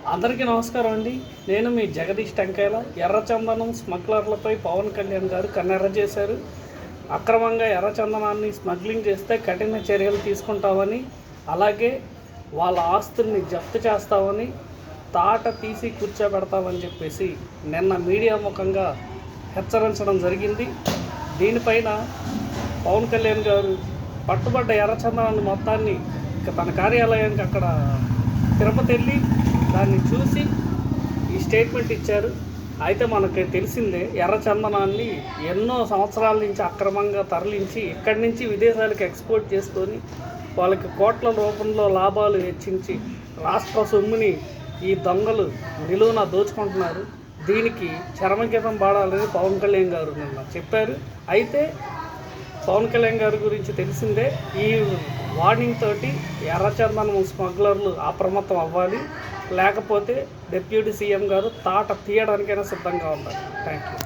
అందరికీ నమస్కారం అండి. నేను మీ జగదీష్ టెంకాయల. ఎర్రచందనం స్మగ్లర్లపై పవన్ కళ్యాణ్ గారు కన్నెర్ర చేశారు. అక్రమంగా ఎర్రచందనాన్ని స్మగ్లింగ్ చేస్తే కఠిన చర్యలు తీసుకుంటామని, అలాగే వాళ్ళ ఆస్తుల్ని జప్తు చేస్తామని, తాట తీసి కూర్చోబెడతామని చెప్పేసి నిన్న మీడియా ముఖంగా హెచ్చరించడం జరిగింది. దీనిపైన పవన్ కళ్యాణ్ గారు పట్టుబడ్డ ఎర్రచందనాన్ని మొత్తాన్ని తన కార్యాలయానికి అక్కడ తిరుపతి వెళ్ళి దాన్ని చూసి ఈ స్టేట్మెంట్ ఇచ్చారు. అయితే మనకి తెలిసిందే, ఎర్రచందనాన్ని ఎన్నో సంవత్సరాల నుంచి అక్రమంగా తరలించి ఇక్కడి నుంచి విదేశాలకు ఎక్స్పోర్ట్ చేసుకొని వాళ్ళకి కోట్ల రూపంలో లాభాలు వెచ్చించి రాష్ట్ర సొమ్ముని ఈ దొంగలు నిలువున దోచుకుంటున్నారు. దీనికి చరమగీతం పాడాలని పవన్ కళ్యాణ్ గారు నిన్న చెప్పారు. అయితే పవన్ కళ్యాణ్ గారి గురించి తెలిసిందే, ఈ వార్నింగ్ తోటి ఎర్రచందనం స్మగ్లర్లు అప్రమత్తం అవ్వాలి, లేకపోతే డిప్యూటీ సీఎం గారు తాట తీయడానికైనా సిద్ధంగా ఉన్నారు. Thank you.